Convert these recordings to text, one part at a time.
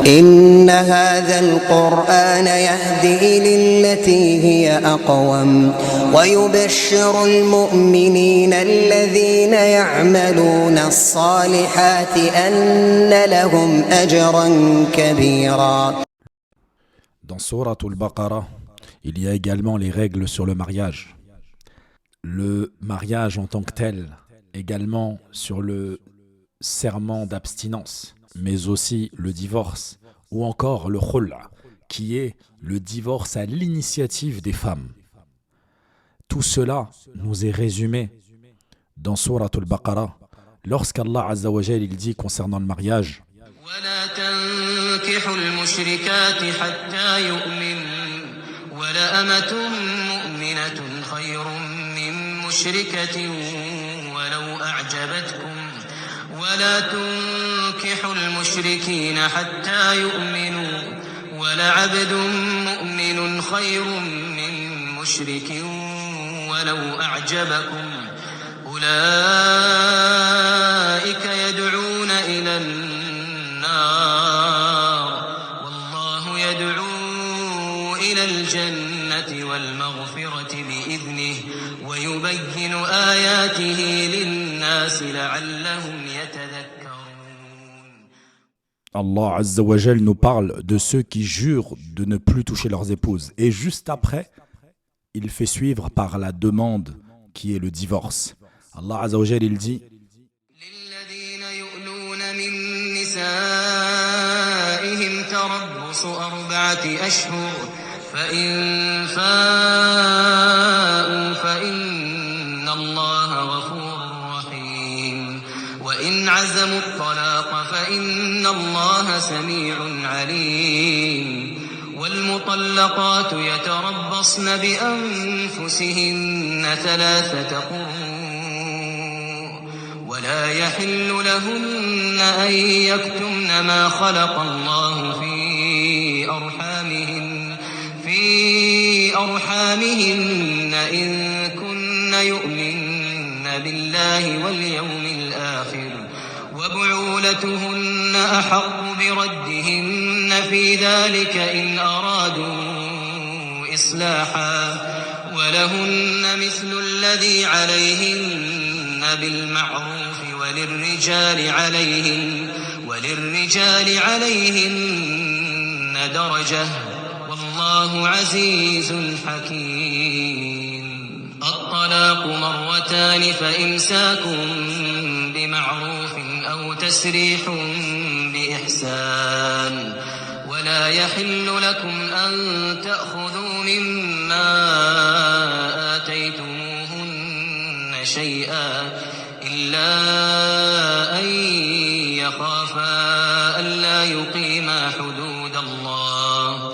إن هذا القرآن يهدي للتي هي أقوم ويبشر المؤمنين الذين يعملون الصالحات أن لهم أجرا كبيرا. Dans Sourate Al-Baqarah, il y a également les règles sur le mariage. Le mariage en tant que tel, également sur le serment d'abstinence, mais aussi le divorce, ou encore le khul'a, qui est le divorce à l'initiative des femmes. Tout cela nous est résumé dans Sourate Al-Baqarah, lorsqu'Allah Azza wa Jal il dit concernant le mariage: ولا تنكحوا المشركات حتى يؤمنوا ولأمة مؤمنة خير من مشركة ولو أعجبتكم ولا تنكحوا المشركين حتى يؤمنوا ولعبد مؤمن خير من مشرك ولو أعجبكم أولئك يدعون إلى النار والله يدعو إلى الجنة والمغفرة بإذنه ويبين آياته للناس لعلهم يتذكرون. Allah Azza wa Jal nous parle de ceux qui jurent de ne plus toucher leurs épouses. Et juste après, il fait suivre par la demande qui est le divorce. Allah Azza wa Jal il dit: للذين يؤلون من نسائهم تربص 4 أشهر فإن فاءوا فإن الله غفور رحيم وإن عزموا الطلاق فإن الله سميع عليم والمطلقات يتربصن بأنفسهن 3 قروء ولا يحل لهن أن يكتمن ما خلق الله في أرحامهن إن كن يؤمن بالله واليوم الآخر وبعولتهن أحق بردهن في ذلك إن أرادوا إصلاحا ولهن مثل الذي عليهن بالمعروف وللرجال عليهن درجة والله عزيز حكيم. الطلاق 2 فإمساك بمعروف أو تسريح بإحسان ولا يحل لكم أن تأخذوا مما آتيتموهن شيئا إلا أن يخافا ألا يقيما حدود الله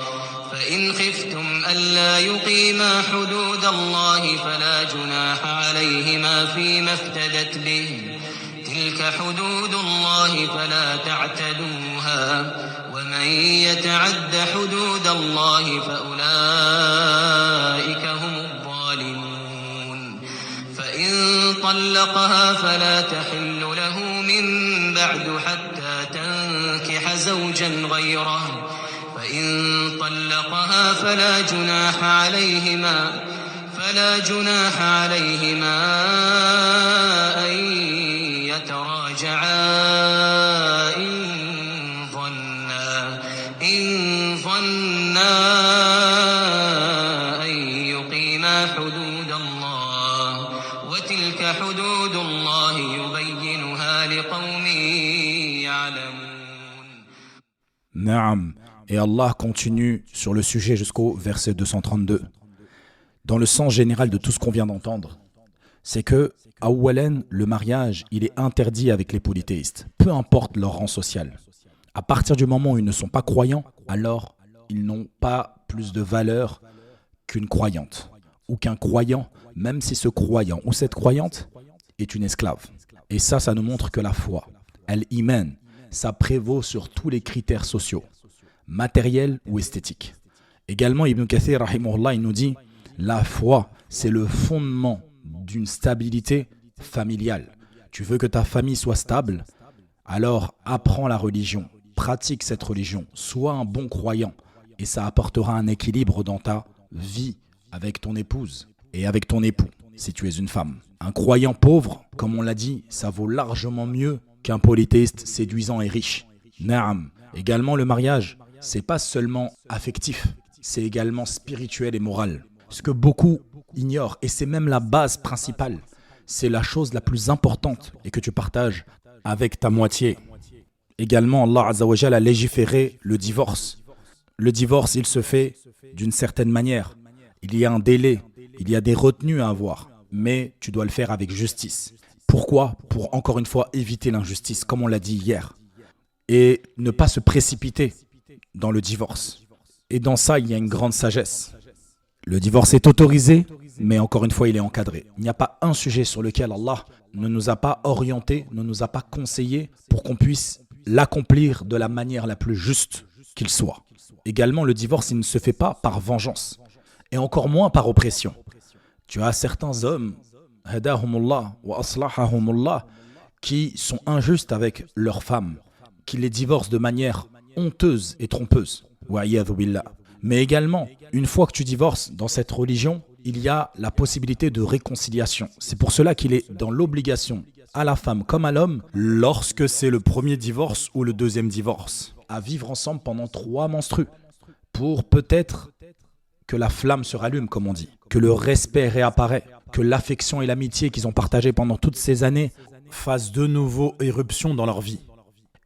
فإن خفتم ألا يقيما حدود الله فلا جناح عليهما فيما افتدت به تلك حدود الله فلا تعتدوها ومن يتعد حدود الله فأولئك هم الظالمون. فإن طلقها فلا تحل له من بعد حتى تنكح زوجا غيره فإن طلقها فلا جناح عليهما أن يتراجعا إن ظنا أن يقيما حدود الله وتلك حدود الله يبينها لقوم يعلمون. Naam. Et Allah continue sur le sujet jusqu'au verset 232. Dans le sens général de tout ce qu'on vient d'entendre, c'est que, awwalan, le mariage, il est interdit avec les polythéistes, peu importe leur rang social. À partir du moment où ils ne sont pas croyants, alors ils n'ont pas plus de valeur qu'une croyante ou qu'un croyant, même si ce croyant ou cette croyante est une esclave. Et ça nous montre que la foi, al-iman, ça prévaut sur tous les critères sociaux, matériels ou esthétiques. Également, Ibn Kathir, rahimahullah, il nous dit: la foi, c'est le fondement d'une stabilité familiale. Tu veux que ta famille soit stable? Alors apprends la religion, pratique cette religion, sois un bon croyant et ça apportera un équilibre dans ta vie avec ton épouse et avec ton époux si tu es une femme. Un croyant pauvre, comme on l'a dit, ça vaut largement mieux qu'un polythéiste séduisant et riche. Naam. Également le mariage, c'est pas seulement affectif, c'est également spirituel et moral. Ce que beaucoup ignorent, et c'est même la base principale, c'est la chose la plus importante et que tu partages avec ta moitié. Également, Allah Azza wa Jalla a légiféré le divorce. Le divorce, il se fait d'une certaine manière. Il y a un délai, il y a des retenues à avoir, mais tu dois le faire avec justice. Pourquoi ? Pour encore une fois éviter l'injustice, comme on l'a dit hier. Et ne pas se précipiter dans le divorce. Et dans ça, il y a une grande sagesse. Le divorce est autorisé, mais encore une fois, il est encadré. Il n'y a pas un sujet sur lequel Allah ne nous a pas orientés, ne nous a pas conseillés pour qu'on puisse l'accomplir de la manière la plus juste qu'il soit. Également, le divorce, il ne se fait pas par vengeance, et encore moins par oppression. Tu as certains hommes, hadahumullah wa aslahahumullah, qui sont injustes avec leurs femmes, qui les divorcent de manière honteuse et trompeuse. Wa'iyadhu billah. Mais également, une fois que tu divorces dans cette religion, il y a la possibilité de réconciliation. C'est pour cela qu'il est dans l'obligation, à la femme comme à l'homme, lorsque c'est le premier divorce ou le deuxième divorce, à vivre ensemble pendant 3 menstrues, pour peut-être que la flamme se rallume, comme on dit, que le respect réapparaît, que l'affection et l'amitié qu'ils ont partagées pendant toutes ces années fassent de nouveau éruption dans leur vie,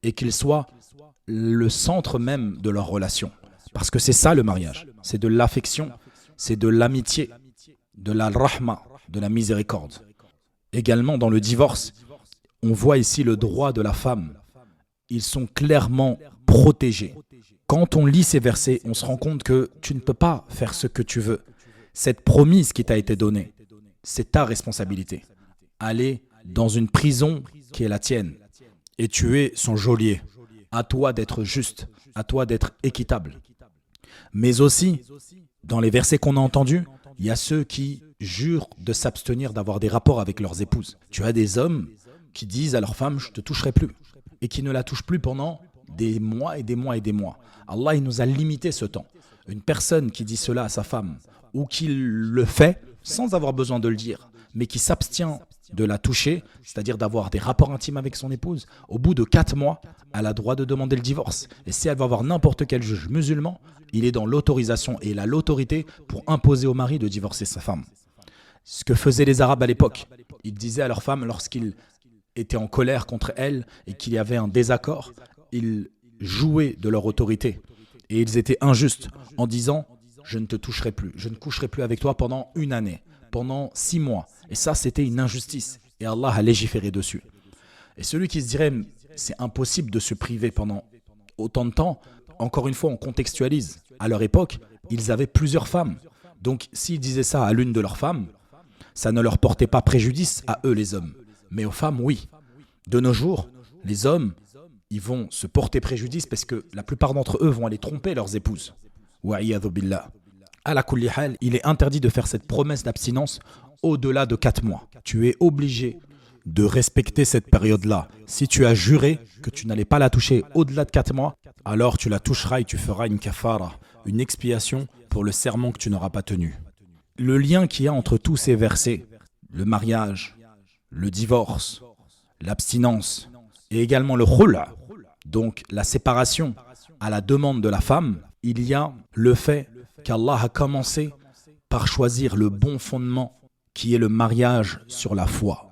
et qu'ils soient le centre même de leur relation. Parce que c'est ça le mariage, c'est de l'affection, c'est de l'amitié, de la rahma, de la miséricorde. Également dans le divorce, on voit ici le droit de la femme. Ils sont clairement protégés. Quand on lit ces versets, on se rend compte que tu ne peux pas faire ce que tu veux. Cette promise qui t'a été donnée, c'est ta responsabilité. Aller dans une prison qui est la tienne et tu es son geôlier. À toi d'être juste, à toi d'être équitable. Mais aussi, dans les versets qu'on a entendus, il y a ceux qui jurent de s'abstenir d'avoir des rapports avec leurs épouses. Tu as des hommes qui disent à leur femme « je ne te toucherai plus » et qui ne la touchent plus pendant des mois et des mois et des mois. Allah il nous a limité ce temps. Une personne qui dit cela à sa femme ou qui le fait sans avoir besoin de le dire, mais qui s'abstient de la toucher, c'est-à-dire d'avoir des rapports intimes avec son épouse, au bout de 4 mois, elle a le droit de demander le divorce. Et si elle va voir n'importe quel juge musulman, il est dans l'autorisation et il a l'autorité pour imposer au mari de divorcer sa femme. Ce que faisaient les Arabes à l'époque, ils disaient à leurs femmes lorsqu'ils étaient en colère contre elles et qu'il y avait un désaccord, ils jouaient de leur autorité et ils étaient injustes en disant « je ne te toucherai plus, je ne coucherai plus avec toi pendant 1 année ». Pendant 6 mois. Et ça, c'était une injustice. Et Allah a légiféré dessus. Et celui qui se dirait, c'est impossible de se priver pendant autant de temps, encore une fois, on contextualise. À leur époque, ils avaient plusieurs femmes. Donc, s'ils disaient ça à l'une de leurs femmes, ça ne leur portait pas préjudice à eux, les hommes. Mais aux femmes, oui. De nos jours, les hommes, ils vont se porter préjudice parce que la plupart d'entre eux vont aller tromper leurs épouses. Wa'iyadhu billah. À la kulli hal, il est interdit de faire cette promesse d'abstinence au-delà de 4 mois. Tu es obligé de respecter cette période-là. Si tu as juré que tu n'allais pas la toucher au-delà de 4 mois, alors tu la toucheras et tu feras une kafara, une expiation pour le serment que tu n'auras pas tenu. Le lien qu'il y a entre tous ces versets, le mariage, le divorce, l'abstinence et également le khula, donc la séparation à la demande de la femme, il y a le fait qu'Allah a commencé par choisir le bon fondement qui est le mariage sur la foi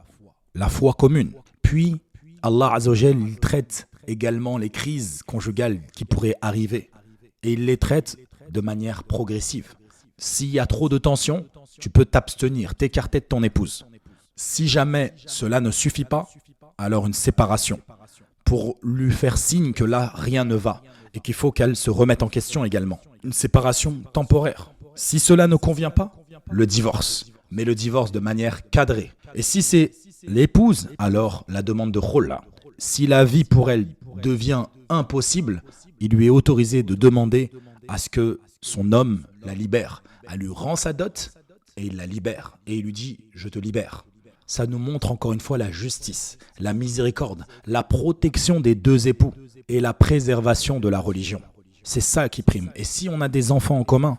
commune. Puis Allah Azza wa Jal, il traite également les crises conjugales qui pourraient arriver et il les traite de manière progressive. S'il y a trop de tension, tu peux t'abstenir, t'écarter de ton épouse. Si jamais cela ne suffit pas, alors une séparation pour lui faire signe que là rien ne va et qu'il faut qu'elle se remette en question également. Une séparation temporaire. Si cela ne convient pas, le divorce. Mais le divorce de manière cadrée. Et si c'est l'épouse, alors la demande de khula. Si la vie pour elle devient impossible, il lui est autorisé de demander à ce que son homme la libère. Elle lui rend sa dot et il la libère. Et il lui dit « je te libère ». Ça nous montre encore une fois la justice, la miséricorde, la protection des 2 époux. et la préservation de la religion. C'est ça qui prime. Et si on a des enfants en commun,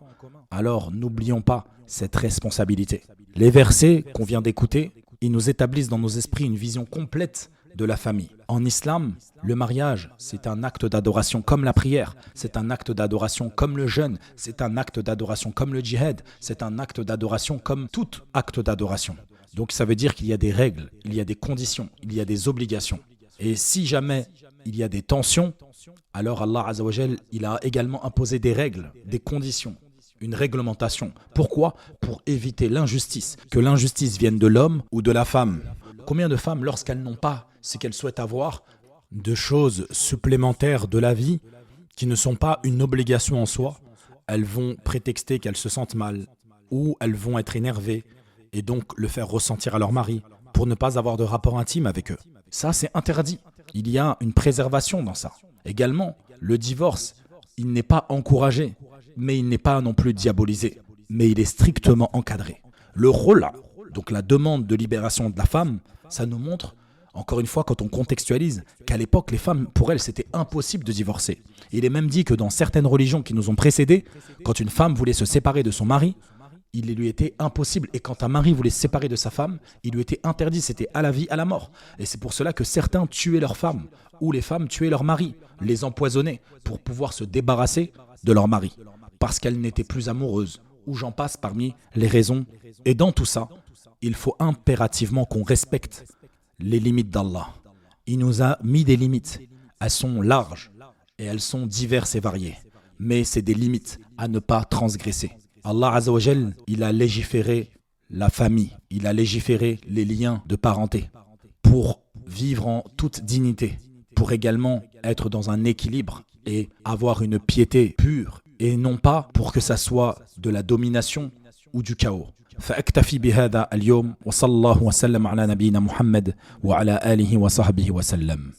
alors n'oublions pas cette responsabilité. Les versets qu'on vient d'écouter, ils nous établissent dans nos esprits une vision complète de la famille. En islam, le mariage, c'est un acte d'adoration comme la prière, c'est un acte d'adoration comme le jeûne, c'est un acte d'adoration comme le djihad, c'est un acte d'adoration comme tout acte d'adoration. Donc ça veut dire qu'il y a des règles, il y a des conditions, il y a des obligations. Et si jamais il y a des tensions, alors Allah Azza wa Jal, il a également imposé des règles, des conditions, une réglementation. Pourquoi ? Pour éviter l'injustice, que l'injustice vienne de l'homme ou de la femme. Combien de femmes, lorsqu'elles n'ont pas ce qu'elles souhaitent avoir, de choses supplémentaires de la vie qui ne sont pas une obligation en soi, elles vont prétexter qu'elles se sentent mal ou elles vont être énervées et donc le faire ressentir à leur mari pour ne pas avoir de rapport intime avec eux. Ça, c'est interdit. Il y a une préservation dans ça. Également, le divorce, il n'est pas encouragé, mais il n'est pas non plus diabolisé, mais il est strictement encadré. Le rôle, donc la demande de libération de la femme, ça nous montre, encore une fois, quand on contextualise, qu'à l'époque, les femmes, pour elles, c'était impossible de divorcer. Il est même dit que dans certaines religions qui nous ont précédés, quand une femme voulait se séparer de son mari, il lui était impossible. Et quand un mari voulait se séparer de sa femme, il lui était interdit. C'était à la vie, à la mort. Et c'est pour cela que certains tuaient leurs femmes, ou les femmes tuaient leurs maris, les empoisonnaient pour pouvoir se débarrasser de leur mari, parce qu'elles n'étaient plus amoureuses, ou j'en passe parmi les raisons. Et dans tout ça, il faut impérativement qu'on respecte les limites d'Allah. Il nous a mis des limites. Elles sont larges et elles sont diverses et variées. Mais c'est des limites à ne pas transgresser. Allah Azza wa Jal, il a légiféré la famille, il a légiféré les liens de parenté pour vivre en toute dignité, pour également être dans un équilibre et avoir une piété pure et non pas pour que ça soit de la domination ou du chaos. فأكتفي بهذا اليوم وصلى الله وسلم على نبينا محمد وعلى آله وصحبه وسلم.